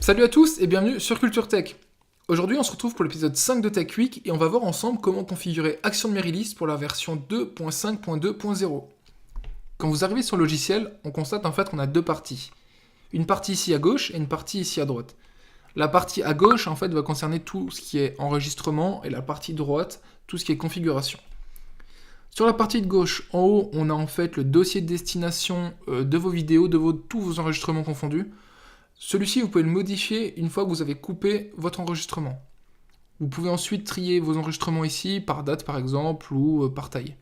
Salut à tous et bienvenue sur Culture Tech. Aujourd'hui on se retrouve pour l'épisode 5 de Tech Week et on va voir ensemble comment configurer Action de Merylist pour la version 2.5.2.0. Quand vous arrivez sur le logiciel, on constate en fait qu'on a deux parties. Une partie ici à gauche et une partie ici à droite. La partie à gauche en fait va concerner tout ce qui est enregistrement et la partie droite, tout ce qui est configuration. Sur la partie de gauche, en haut, on a en fait le dossier de destination de vos vidéos, tous vos enregistrements confondus. Celui-ci, vous pouvez le modifier une fois que vous avez coupé votre enregistrement. Vous pouvez ensuite trier vos enregistrements ici, par date par exemple, ou par taille.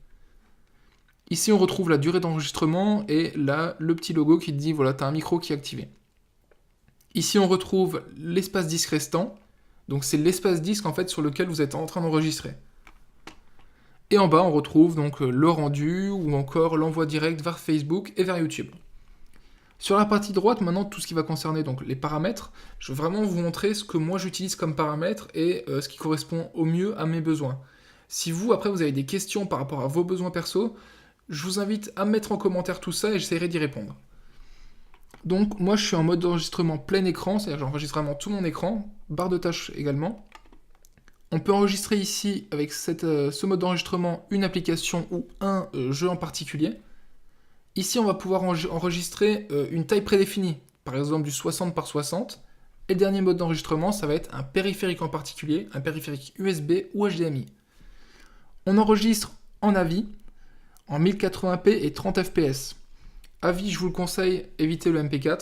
Ici, on retrouve la durée d'enregistrement et là, le petit logo qui dit, voilà, tu as un micro qui est activé. Ici, on retrouve l'espace disque restant. Donc, c'est l'espace disque en fait sur lequel vous êtes en train d'enregistrer. Et en bas, on retrouve donc le rendu ou encore l'envoi direct vers Facebook et vers YouTube. Sur la partie droite, maintenant, tout ce qui va concerner donc les paramètres, je veux vraiment vous montrer ce que moi j'utilise comme paramètres et ce qui correspond au mieux à mes besoins. Si vous, après, vous avez des questions par rapport à vos besoins perso, je vous invite à mettre en commentaire tout ça et j'essaierai d'y répondre. Donc, moi, je suis en mode d'enregistrement plein écran, c'est-à-dire que j'enregistre vraiment tout mon écran, barre de tâches également. On peut enregistrer ici, avec ce mode d'enregistrement, une application ou un jeu en particulier. Ici, on va pouvoir enregistrer une taille prédéfinie, par exemple du 60 par 60. Et le dernier mode d'enregistrement, ça va être un périphérique en particulier, un périphérique USB ou HDMI. On enregistre en AVI, en 1080p et 30 fps. AVI, je vous le conseille, évitez le MP4.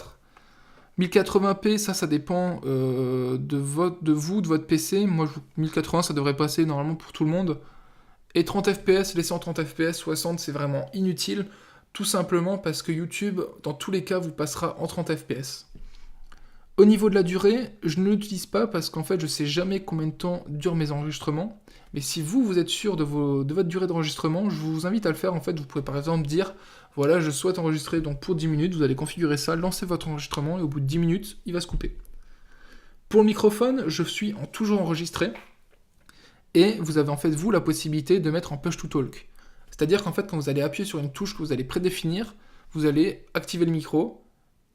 1080p, ça dépend de votre PC. Moi, 1080, ça devrait passer normalement pour tout le monde. Et 30 fps, laissez en 30 fps, 60, c'est vraiment inutile. Tout simplement parce que YouTube, dans tous les cas, vous passera en 30 fps. Au niveau de la durée, je ne l'utilise pas parce qu'en fait, je ne sais jamais combien de temps durent mes enregistrements. Mais si vous êtes sûr de votre durée d'enregistrement, je vous invite à le faire. En fait, vous pouvez par exemple dire, voilà, je souhaite enregistrer donc pour 10 minutes, vous allez configurer ça, lancer votre enregistrement et au bout de 10 minutes, il va se couper. Pour le microphone, je suis toujours enregistré et vous avez en fait, vous, la possibilité de mettre en push to talk. C'est-à-dire qu'en fait, quand vous allez appuyer sur une touche que vous allez prédéfinir, vous allez activer le micro,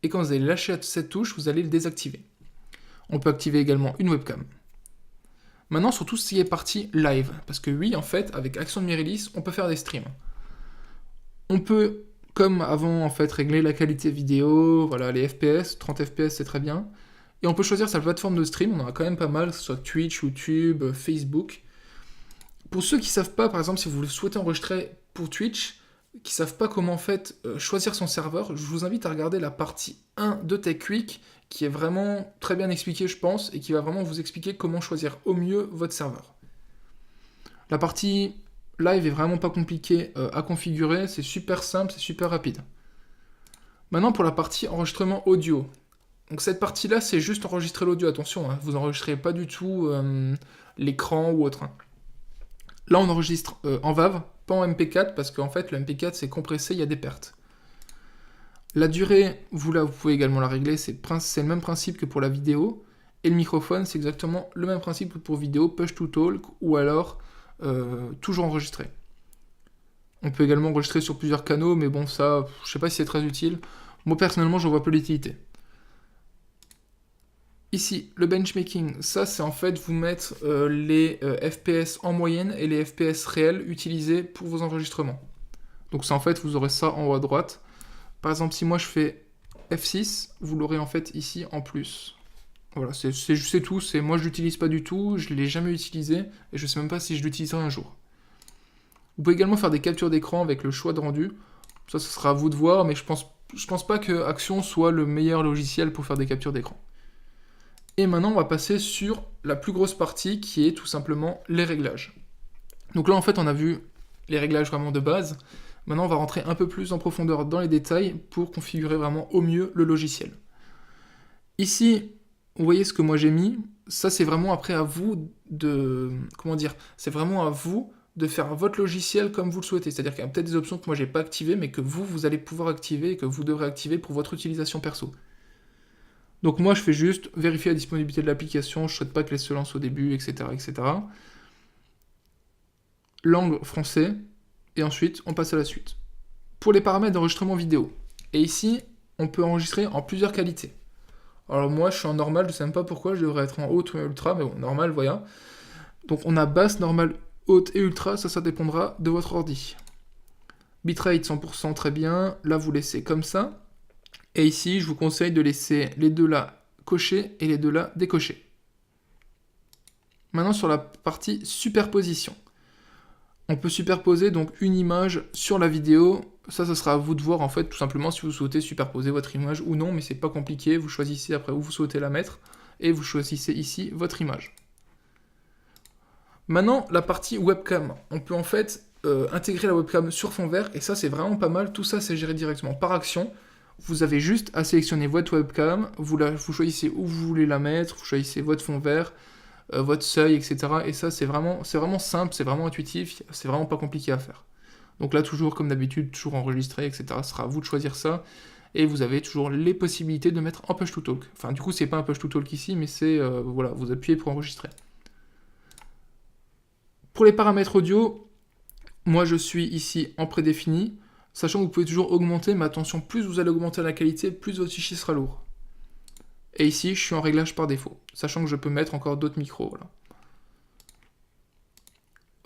et quand vous allez lâcher cette touche, vous allez le désactiver. On peut activer également une webcam. Maintenant, sur tout ce qui est partie live, parce que oui, en fait, avec Action de Merylist, on peut faire des streams. On peut, comme avant, en fait, régler la qualité vidéo, voilà, les FPS, 30 FPS, c'est très bien. Et on peut choisir sa plateforme de stream, on en a quand même pas mal, que ce soit Twitch, YouTube, Facebook. Pour ceux qui ne savent pas, par exemple, si vous le souhaitez enregistrer pour Twitch, qui ne savent pas comment en fait choisir son serveur, je vous invite à regarder la partie 1 de Tech Week, qui est vraiment très bien expliquée, je pense, et qui va vraiment vous expliquer comment choisir au mieux votre serveur. La partie live est vraiment pas compliquée à configurer, c'est super simple, c'est super rapide. Maintenant pour la partie enregistrement audio. Donc cette partie-là, c'est juste enregistrer l'audio, attention, hein, vous n'enregistrez pas du tout l'écran ou autre. Hein. Là, on enregistre en WAV, pas en MP4, parce qu'en fait, le MP4, c'est compressé, il y a des pertes. La durée, vous pouvez également la régler, c'est le même principe que pour la vidéo. Et le microphone, c'est exactement le même principe que pour vidéo, push to talk, ou alors toujours enregistré. On peut également enregistrer sur plusieurs canaux, mais bon, ça, je sais pas si c'est très utile. Moi, personnellement, j'en vois peu l'utilité. Ici, le benchmarking, ça c'est en fait vous mettre les FPS en moyenne et les FPS réels utilisés pour vos enregistrements. Donc ça en fait, vous aurez ça en haut à droite. Par exemple, si moi je fais F6, vous l'aurez en fait ici en plus. Voilà, c'est tout, moi je l'utilise pas du tout, je l'ai jamais utilisé et je sais même pas si je l'utiliserai un jour. Vous pouvez également faire des captures d'écran avec le choix de rendu. Ça, ce sera à vous de voir, mais je pense pas que Action soit le meilleur logiciel pour faire des captures d'écran. Et maintenant, on va passer sur la plus grosse partie qui est tout simplement les réglages. Donc là, en fait, on a vu les réglages vraiment de base. Maintenant, on va rentrer un peu plus en profondeur dans les détails pour configurer vraiment au mieux le logiciel. Ici, vous voyez ce que moi j'ai mis. Ça, c'est vraiment après à vous de... Comment dire ? C'est vraiment à vous de faire votre logiciel comme vous le souhaitez. C'est-à-dire qu'il y a peut-être des options que moi j'ai pas activées, mais que vous allez pouvoir activer et que vous devrez activer pour votre utilisation perso. Donc moi, je fais juste vérifier la disponibilité de l'application, je ne souhaite pas qu'elle se lance au début, etc., etc. Langue français, et ensuite, on passe à la suite. Pour les paramètres d'enregistrement vidéo, et ici, on peut enregistrer en plusieurs qualités. Alors moi je suis en normal, je sais même pas pourquoi, je devrais être en haute ou en ultra, mais bon, normal, voilà. Donc on a basse, normale, haute et ultra, ça dépendra de votre ordi. Bitrate 100%, très bien, là vous laissez comme ça. Et ici je vous conseille de laisser les deux là cochés et les deux là décochés. Maintenant sur la partie superposition. On peut superposer donc une image sur la vidéo. Ça sera à vous de voir en fait tout simplement si vous souhaitez superposer votre image ou non, mais c'est pas compliqué. Vous choisissez après où vous souhaitez la mettre et vous choisissez ici votre image. Maintenant la partie webcam. On peut en fait intégrer la webcam sur fond vert et ça c'est vraiment pas mal. Tout ça c'est géré directement par Action. Vous avez juste à sélectionner votre webcam, vous choisissez où vous voulez la mettre, vous choisissez votre fond vert, votre seuil, etc. Et ça, c'est vraiment simple, c'est vraiment intuitif, c'est vraiment pas compliqué à faire. Donc là, toujours comme d'habitude, toujours enregistré, etc. Ce sera à vous de choisir ça. Et vous avez toujours les possibilités de mettre en push to talk. Enfin, du coup, c'est pas un push to talk ici, mais c'est, voilà, vous appuyez pour enregistrer. Pour les paramètres audio, moi je suis ici en prédéfini, sachant que vous pouvez toujours augmenter, mais attention, plus vous allez augmenter la qualité, plus votre fichier sera lourd. Et ici, je suis en réglage par défaut, sachant que je peux mettre encore d'autres micros. Voilà.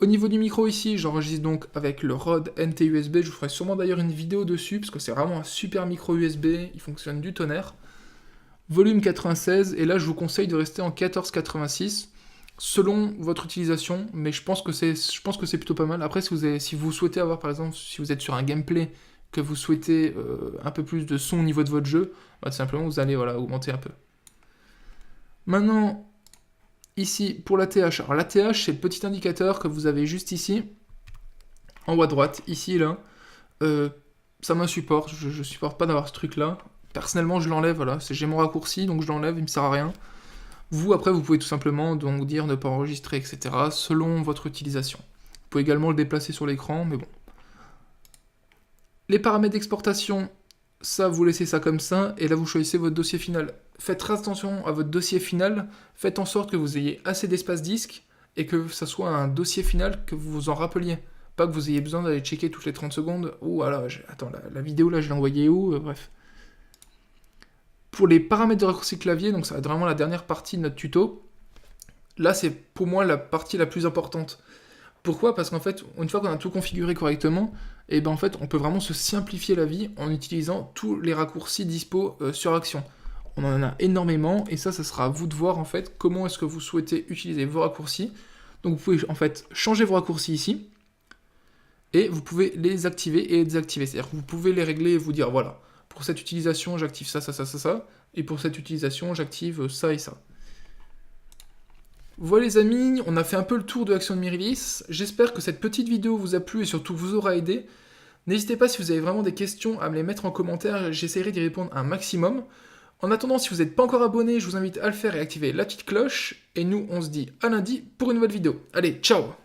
Au niveau du micro ici, j'enregistre donc avec le Rode NT USB. Je vous ferai sûrement d'ailleurs une vidéo dessus, parce que c'est vraiment un super micro USB, il fonctionne du tonnerre. Volume 96, et là je vous conseille de rester en 14,86 selon votre utilisation, mais je pense que c'est plutôt pas mal. Après, si vous souhaitez avoir, par exemple, si vous êtes sur un gameplay, que vous souhaitez un peu plus de son au niveau de votre jeu, bah, tout simplement vous allez augmenter un peu. Maintenant, ici pour la TH. Alors la TH, c'est le petit indicateur que vous avez juste ici, en haut à droite, ici là. Ça m'insupporte, je supporte pas d'avoir ce truc là. Personnellement, je l'enlève, voilà. J'ai mon raccourci, donc je l'enlève, il me sert à rien. Vous, après, vous pouvez tout simplement donc dire ne pas enregistrer, etc. selon votre utilisation. Vous pouvez également le déplacer sur l'écran, mais bon. Les paramètres d'exportation, ça, vous laissez ça comme ça, et là, vous choisissez votre dossier final. Faites très attention à votre dossier final, faites en sorte que vous ayez assez d'espace disque, et que ça soit un dossier final que vous vous en rappeliez. Pas que vous ayez besoin d'aller checker toutes les 30 secondes. Oh, voilà, attends, la vidéo, là, je l'ai envoyée où bref. Pour les paramètres de raccourci clavier, donc ça va être vraiment la dernière partie de notre tuto, là, c'est pour moi la partie la plus importante. Pourquoi ? Parce qu'en fait, une fois qu'on a tout configuré correctement, et ben en fait, on peut vraiment se simplifier la vie en utilisant tous les raccourcis dispo sur Action. On en a énormément, et ça sera à vous de voir en fait comment est-ce que vous souhaitez utiliser vos raccourcis. Donc vous pouvez en fait changer vos raccourcis ici, et vous pouvez les activer et les désactiver. C'est-à-dire que vous pouvez les régler et vous dire voilà, pour cette utilisation, j'active ça, et pour cette utilisation, j'active ça et ça. Voilà les amis, on a fait un peu le tour de Action Mirrorless. J'espère que cette petite vidéo vous a plu et surtout vous aura aidé. N'hésitez pas si vous avez vraiment des questions à me les mettre en commentaire, j'essaierai d'y répondre un maximum. En attendant, si vous n'êtes pas encore abonné, je vous invite à le faire et à activer la petite cloche. Et nous, on se dit à lundi pour une nouvelle vidéo. Allez, ciao!